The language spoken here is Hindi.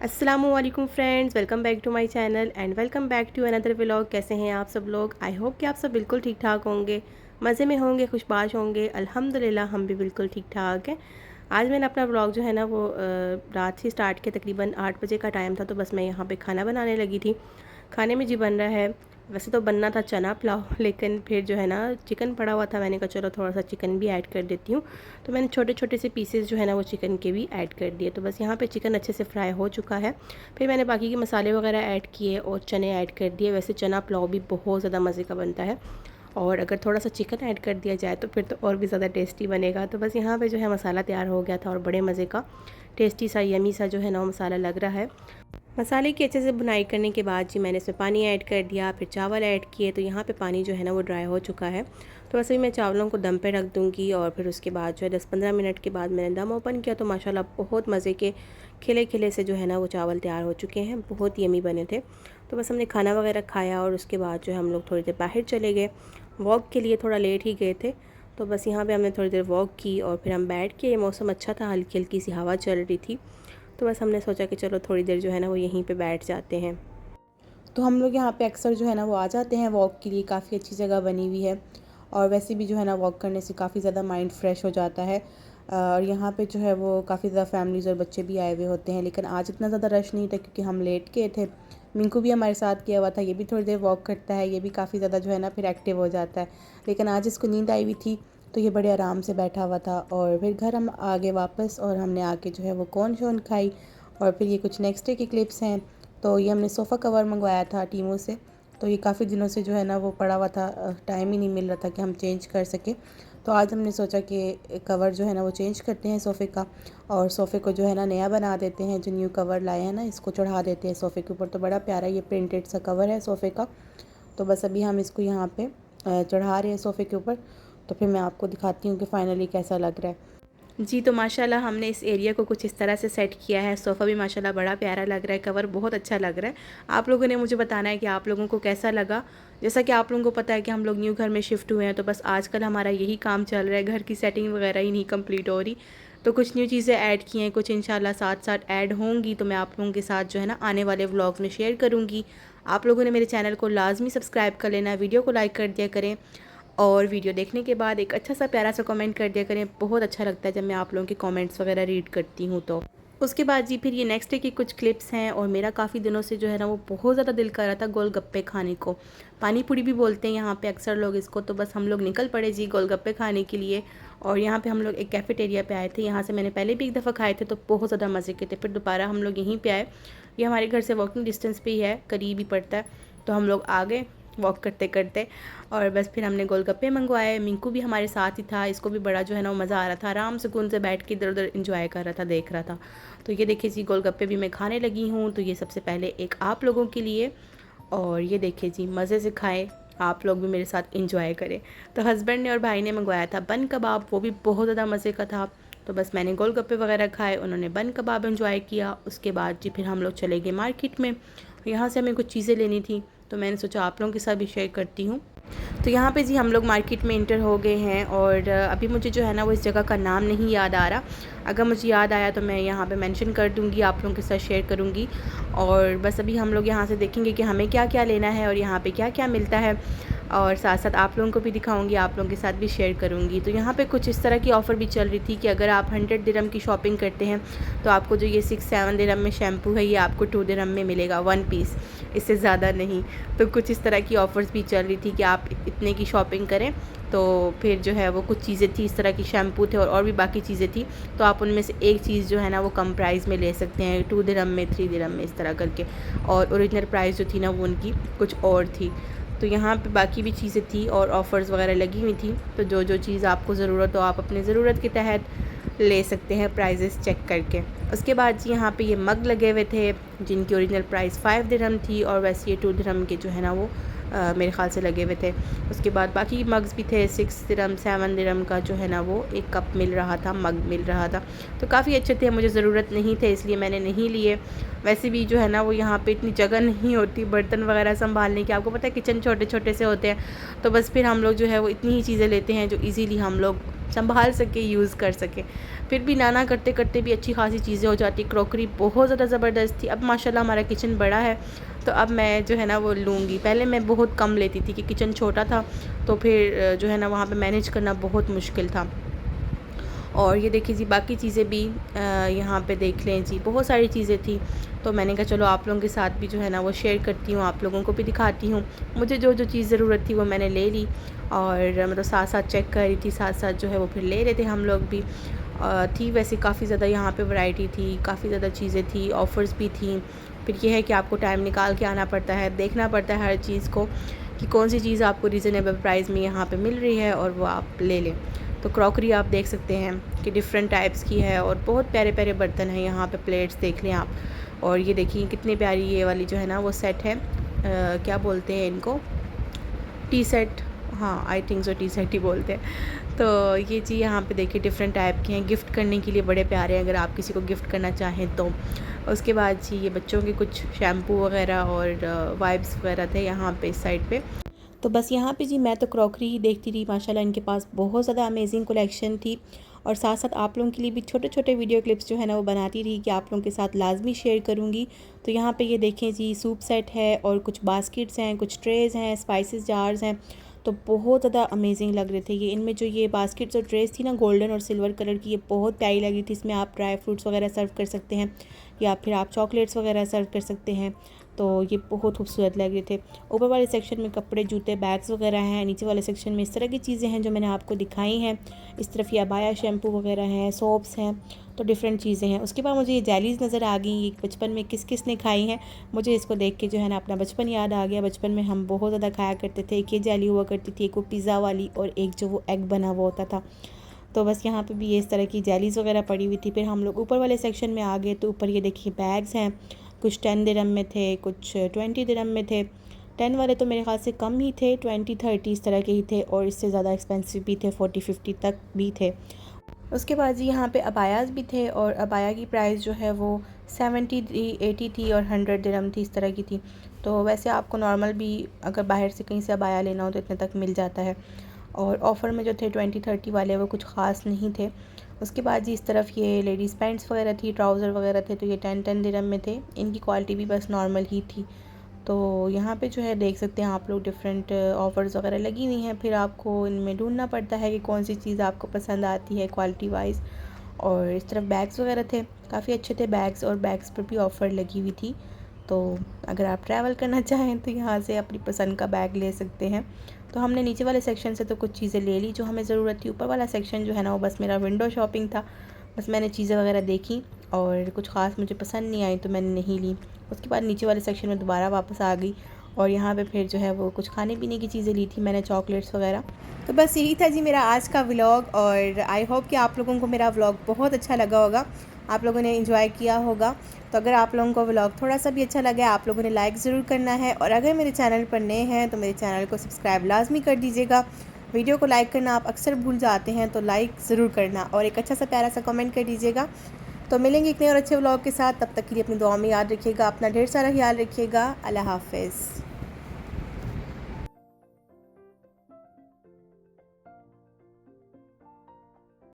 अस्सलामुअलैकुम friends, welcome back to my channel and welcome back to another vlog. कैसे हैं आप सब लोग? आई होप कि आप सब बिल्कुल ठीक ठाक होंगे, मज़े में होंगे, खुशबाश होंगे। अल्हम्दुलिल्लाह हम भी बिल्कुल ठीक ठाक हैं। आज मैंने अपना व्लॉग जो है ना वो रात से स्टार्ट किया। तकरीबन 8 बजे का टाइम था, तो बस मैं यहाँ पे खाना बनाने लगी थी। खाने में जी बन रहा है, वैसे तो बनना था चना पुलाव, लेकिन फिर जो है ना चिकन पड़ा हुआ था। मैंने कहा चलो थोड़ा सा चिकन भी ऐड कर देती हूँ, तो मैंने छोटे छोटे से पीसेस जो है ना वो चिकन के भी ऐड कर दिए। तो बस यहाँ पे चिकन अच्छे से फ्राई हो चुका है। फिर मैंने बाकी के मसाले वगैरह ऐड किए और चने ऐड कर दिए। वैसे चना पुलाव भी बहुत ज़्यादा मज़े का बनता है, और अगर थोड़ा सा चिकन ऐड कर दिया जाए तो फिर तो और भी ज़्यादा टेस्टी बनेगा। तो बस यहाँ पे जो है मसाला तैयार हो गया था और बड़े मज़े का टेस्टी सा यमी सा जो है ना वो मसाला लग रहा है। मसाले की अच्छे से बुनाई करने के बाद जी मैंने इसमें पानी ऐड कर दिया, फिर चावल ऐड किए। तो यहाँ पे पानी जो है ना वो ड्राई हो चुका है। तो वैसे ही मैं चावलों को दम पे रख दूँगी, और फिर उसके बाद जो है 10-15 मिनट के बाद मैंने दम ओपन किया, तो माशाल्लाह बहुत मज़े के खिले खिले से जो है ना वो चावल तैयार हो चुके हैं। बहुत यमी बने थे। तो बस हमने खाना वगैरह खाया, और उसके बाद जो है हम लोग थोड़ी देर बाहर चले गए वॉक के लिए। थोड़ा लेट ही गए थे, तो बस यहाँ पर हमने थोड़ी देर वॉक की और फिर हम बैठ के, मौसम अच्छा था, हल्की हल्की सी हवा चल रही थी। तो बस हमने सोचा कि चलो थोड़ी देर जो है ना वो यहीं पे बैठ जाते हैं। तो हम लोग यहाँ पे अक्सर जो है ना वो आ जाते हैं वॉक के लिए। काफ़ी अच्छी जगह बनी हुई है, और वैसे भी जो है ना वॉक करने से काफ़ी ज़्यादा माइंड फ्रेश हो जाता है। और यहाँ पे जो है वो काफ़ी ज़्यादा फैमिलीज़ और बच्चे भी आए हुए होते हैं, लेकिन आज इतना ज़्यादा रश नहीं था क्योंकि हम लेट गए थे। मिंकू भी हमारे साथ गया हुआ था, ये भी थोड़ी देर वॉक करता है, ये भी काफ़ी ज़्यादा जो है ना फिर एक्टिव हो जाता है। लेकिन आज इसको नींद आई हुई थी, तो ये बड़े आराम से बैठा हुआ था। और फिर घर हम आ गए वापस, और हमने आके जो है वो कॉर्न शॉर्न खाई। और फिर ये कुछ नेक्स्ट डे की क्लिप्स हैं। तो ये हमने सोफ़ा कवर मंगवाया था टीमू से, तो ये काफ़ी दिनों से जो है ना वो पड़ा हुआ था, टाइम ही नहीं मिल रहा था कि हम चेंज कर सकें। तो आज हमने सोचा कि कवर जो है ना वो चेंज करते हैं सोफ़े का, और सोफ़े को जो है ना नया बना देते हैं। जो न्यू कवर लाए हैं ना, इसको चढ़ा देते हैं सोफ़े के ऊपर। तो बड़ा प्यारा ये प्रिंटेड सा कवर है सोफ़े का। तो बस अभी हम इसको यहाँ पे चढ़ा रहे हैं सोफ़े के ऊपर। तो फिर मैं आपको दिखाती हूँ कि फ़ाइनली कैसा लग रहा है। जी, तो माशाल्लाह हमने इस एरिया को कुछ इस तरह से सेट किया है। सोफ़ा भी माशाल्लाह बड़ा प्यारा लग रहा है, कवर बहुत अच्छा लग रहा है। आप लोगों ने मुझे बताना है कि आप लोगों को कैसा लगा। जैसा कि आप लोगों को पता है कि हम लोग न्यू घर में शिफ्ट हुए हैं, तो बस आजकल हमारा यही काम चल रहा है, घर की सेटिंग वगैरह ही नहीं कंप्लीट हो रही। तो कुछ न्यू चीज़ें ऐड की हैं, कुछ इंशाल्लाह साथ साथ ऐड होंगी, तो मैं आप लोगों के साथ जो है ना आने वाले व्लॉग्स में शेयर करूँगी। आप लोगों ने मेरे चैनल को लाजमी सब्सक्राइब कर लेना है, वीडियो को लाइक कर दिया करें, और वीडियो देखने के बाद एक अच्छा सा प्यारा सा कमेंट कर दिया करें। बहुत अच्छा लगता है जब मैं आप लोगों के कमेंट्स वगैरह रीड करती हूँ। तो उसके बाद जी फिर ये नेक्स्ट डे की कुछ क्लिप्स हैं, और मेरा काफ़ी दिनों से जो है ना वो बहुत ज़्यादा दिल कर रहा था गोलगप्पे खाने को। पानी पूरी भी बोलते हैं यहाँ पे अक्सर लोग इसको। तो बस हम लोग निकल पड़े जी गोलगप्पे खाने के लिए। और यहाँ पे हम लोग एक कैफ़ेटेरिया पे आए थे। यहाँ से मैंने पहले भी एक दफ़ा खाए थे, तो बहुत ज़्यादा मज़े के थे। फिर दोबारा हम लोग यहीं पे आए। ये हमारे घर से वॉकिंग डिस्टेंस पे ही है, करीब ही पड़ता है। तो हम लोग आ गए वॉक करते करते, और बस फिर हमने गोलगप्पे मंगवाए। मिंकू भी हमारे साथ ही था, इसको भी बड़ा जो है ना वो मज़ा आ रहा था। आराम सुकून से बैठ के इधर उधर इंजॉय कर रहा था, देख रहा था। तो ये देखिए जी गोलगप्पे भी मैं खाने लगी हूँ। तो ये सबसे पहले एक आप लोगों के लिए, और ये देखिए जी मज़े से खाएं, आप लोग भी मेरे साथ इंजॉय करें। तो हस्बैंड ने और भाई ने मंगवाया था बन कबाब, वो भी बहुत ज़्यादा मज़े का था। तो बस मैंने गोलगप्पे वगैरह खाए, उन्होंने बन कबाब एंजॉय किया। उसके बाद जी फिर हम लोग चले गए मार्केट में। यहाँ से हमें कुछ चीज़ें लेनी थी, तो मैंने सोचा आप लोगों के साथ भी शेयर करती हूँ। तो यहाँ पे जी हम लोग मार्केट में इंटर हो गए हैं, और अभी मुझे जो है ना वो इस जगह का नाम नहीं याद आ रहा। अगर मुझे याद आया तो मैं यहाँ पे मेंशन कर दूँगी, आप लोगों के साथ शेयर करूँगी। और बस अभी हम लोग यहाँ से देखेंगे कि हमें क्या क्या लेना है और यहाँ पे क्या क्या मिलता है, और साथ साथ आप लोगों को भी दिखाऊंगी, आप लोगों के साथ भी शेयर करूंगी। तो यहाँ पे कुछ इस तरह की ऑफ़र भी चल रही थी कि अगर आप 100 दिरहम की शॉपिंग करते हैं, तो आपको जो ये 6-7 दिरहम में शैम्पू है, ये आपको 2 दिरहम में मिलेगा 1 पीस, इससे ज़्यादा नहीं। तो कुछ इस तरह की ऑफ़र्स भी चल रही थी कि आप इतने की शॉपिंग करें, तो फिर जो है वो कुछ चीज़ें थी इस तरह की, शैम्पू थे और भी बाकी चीज़ें थी, तो आप उनमें से एक चीज़ जो है ना वो कम प्राइस में ले सकते हैं, 2 दिरहम में, 3 दिरहम में, इस तरह करके। और ओरिजिनल प्राइस जो थी ना वो उनकी कुछ और थी। तो यहाँ पे बाकी भी चीज़ें थी और ऑफ़र्स वगैरह लगी हुई थी। तो जो जो चीज़ आपको ज़रूरत हो आप अपनी ज़रूरत के तहत ले सकते हैं, प्राइजेस चेक करके। उसके बाद जी यहाँ पे ये मग लगे हुए थे, जिनकी ओरिजिनल प्राइस 5 दिरहम थी, और वैसे ये 2 दिरहम के जो है ना वो मेरे ख़्याल से लगे हुए थे। उसके बाद बाकी मग्स भी थे, 6 दिरहम 7 दिरहम का जो है ना वो एक कप मिल रहा था, मग मिल रहा था। तो काफ़ी अच्छे थे, मुझे ज़रूरत नहीं थे इसलिए मैंने नहीं लिए। वैसे भी जो है ना वो यहाँ पे इतनी जगह नहीं होती बर्तन वगैरह संभालने की, आपको पता है किचन छोटे छोटे से होते हैं। तो बस फिर हम लोग जो है वो इतनी ही चीज़ें लेते हैं जो ईज़िली हम लोग संभाल सके, यूज़ कर सके। फिर भी ना करते करते भी अच्छी खासी चीज़ें हो जाती। क्रॉकरी बहुत ज़्यादा ज़बरदस्त थी। अब माशाल्लाह हमारा किचन बड़ा है, तो अब मैं जो है ना वो लूँगी। पहले मैं बहुत कम लेती थी कि किचन छोटा था, तो फिर जो है ना वहाँ पे मैनेज करना बहुत मुश्किल था। और ये देखिए जी बाकी चीज़ें भी यहाँ पे देख लें जी, बहुत सारी चीज़ें थी। तो मैंने कहा चलो आप लोगों के साथ भी जो है ना वो शेयर करती हूँ, आप लोगों को भी दिखाती हूँ। मुझे जो जो चीज़ ज़रूरत थी वो मैंने ले ली, और मतलब साथ साथ चेक कर रही थी, साथ साथ जो है वो फिर ले रहे थे हम लोग भी। थी वैसे काफ़ी ज़्यादा यहाँ पे वैरायटी थी, काफ़ी ज़्यादा चीज़ें थी, ऑफ़र्स भी थी। फिर ये है कि आपको टाइम निकाल के आना पड़ता है, देखना पड़ता है हर चीज़ को कि कौन सी चीज़ आपको रीज़नेबल प्राइस में यहाँ पे मिल रही है और वो आप ले लें। तो क्रॉकरी आप देख सकते हैं कि डिफरेंट टाइप्स की है, और बहुत प्यारे प्यारे बर्तन हैं यहाँ पे। प्लेट्स देख लें आप, और ये देखिए कितनी प्यारी ये वाली जो है ना वो सेट है, क्या बोलते हैं इनको, टी सेट, हाँ I think so tea set ही बोलते हैं। तो ये जी यहाँ पे देखिए डिफरेंट टाइप के हैं, गिफ्ट करने के लिए बड़े प्यारे हैं अगर आप किसी को गिफ्ट करना चाहें तो। उसके बाद जी ये बच्चों के कुछ शैम्पू वगैरह और वाइप्स वगैरह थे यहाँ पे इस साइड पे। तो बस यहाँ पे जी मैं तो क्रॉकरी ही देखती रही, माशाल्लाह इनके पास बहुत ज़्यादा अमेजिंग कलेक्शन थी। और साथ साथ आप लोगों के लिए भी छोटे छोटे वीडियो क्लिप्स जो है ना वो बनाती रही कि आप लोगों के साथ लाजमी शेयर करूँगी। तो यहाँ पे ये देखें जी सूप सेट है, और कुछ बास्केट्स हैं, कुछ ट्रेज़ हैं, स्पाइसेस जार्स हैं। तो बहुत ज़्यादा अमेजिंग लग रहे थे ये। इनमें जो ये बास्केट्स और ट्रेज़ थी ना गोल्डन और सिल्वर कलर की, ये बहुत प्यारी लगी थी। इसमें आप ड्राई फ्रूट्स वगैरह सर्व कर सकते हैं, या फिर आप चॉकलेट्स वगैरह सर्व कर सकते हैं। तो ये बहुत खूबसूरत लग रहे थे। ऊपर वाले सेक्शन में कपड़े, जूते, बैग्स वगैरह हैं। नीचे वाले सेक्शन में इस तरह की चीज़ें हैं जो मैंने आपको दिखाई हैं। इस तरफ ये अबाया शैम्पू वगैरह हैं, सोप्स हैं, तो डिफरेंट चीज़ें हैं। उसके बाद मुझे ये जेलीज़ नज़र आ गई, ये बचपन में किस किस ने खाई हैं। मुझे इसको देख के जो है ना अपना बचपन याद आ गया। बचपन में हम बहुत ज़्यादा खाया करते थे। एक ये जेली हुआ करती थी, एक वो पिज़्ज़ा वाली, और एक जो वो एग बना हुआ होता था। तो बस यहाँ पे भी ये इस तरह की जेलीज़ वगैरह पड़ी हुई थी। फिर हम लोग ऊपर वाले सेक्शन में आ गए, तो ऊपर ये देखिए बैग्स हैं। कुछ 10 दिरहम में थे, कुछ 20 दिरहम में थे। 10 वाले तो मेरे ख्याल से कम ही थे, 20-30 इस तरह के ही थे, और इससे ज़्यादा एक्सपेंसिव भी थे, 40-50 तक भी थे। उसके बाद जी यहाँ पे अबायास भी थे, और अबाया की प्राइस जो है वो 70 थी, 80 थी, और 100 दिरहम थी, इस तरह की थी। तो वैसे आपको नॉर्मल भी अगर बाहर से कहीं से अबाया लेना हो तो इतने तक मिल जाता है। और ऑफ़र में जो थे 20-30 वाले वो कुछ ख़ास नहीं थे। उसके बाद जी इस तरफ ये लेडीज़ पैंट्स वगैरह थी, ट्राउज़र वगैरह थे, तो ये 10-10 दिरहम में थे। इनकी क्वालिटी भी बस नॉर्मल ही थी। तो यहाँ पे जो है देख सकते हैं आप लोग डिफरेंट ऑफ़र्स वगैरह लगी हुई हैं। फिर आपको इनमें ढूंढना पड़ता है कि कौन सी चीज़ आपको पसंद आती है क्वालिटी वाइज। और इस तरफ बैग्स वगैरह थे, काफ़ी अच्छे थे बैग्स, और बैग्स पर भी ऑफ़र लगी हुई थी। तो अगर आप ट्रैवल करना चाहें तो यहाँ से अपनी पसंद का बैग ले सकते हैं। तो हमने नीचे वाले सेक्शन से तो कुछ चीज़ें ले ली जो हमें ज़रूरत थी। ऊपर वाला सेक्शन जो है ना वो बस मेरा विंडो शॉपिंग था। बस मैंने चीज़ें वगैरह देखी, और कुछ ख़ास मुझे पसंद नहीं आई तो मैंने नहीं ली। उसके बाद नीचे वाले सेक्शन में दोबारा वापस आ गई, और यहाँ पे फिर जो है वो कुछ खाने पीने की चीज़ें ली थी मैंने, चॉकलेट्स वगैरह। तो बस यही था जी मेरा आज का व्लॉग, और आई होप कि आप लोगों को मेरा व्लॉग बहुत अच्छा लगा होगा, आप लोगों ने एंजॉय किया होगा। तो अगर आप लोगों को व्लॉग थोड़ा सा भी अच्छा लगा, आप लोगों ने लाइक ज़रूर करना है, और अगर मेरे चैनल पर नए हैं तो मेरे चैनल को सब्सक्राइब लाजमी कर दीजिएगा। वीडियो को लाइक करना आप अक्सर भूल जाते हैं, तो लाइक ज़रूर करना, और एक अच्छा सा प्यारा सा कमेंट कर दीजिएगा। तो मिलेंगे एक नए और अच्छे व्लॉग के साथ, तब तक के लिए अपनी दुआ में याद रखिएगा, अपना ढेर सारा ख्याल रखिएगा। अल्लाह हाफ़िज़।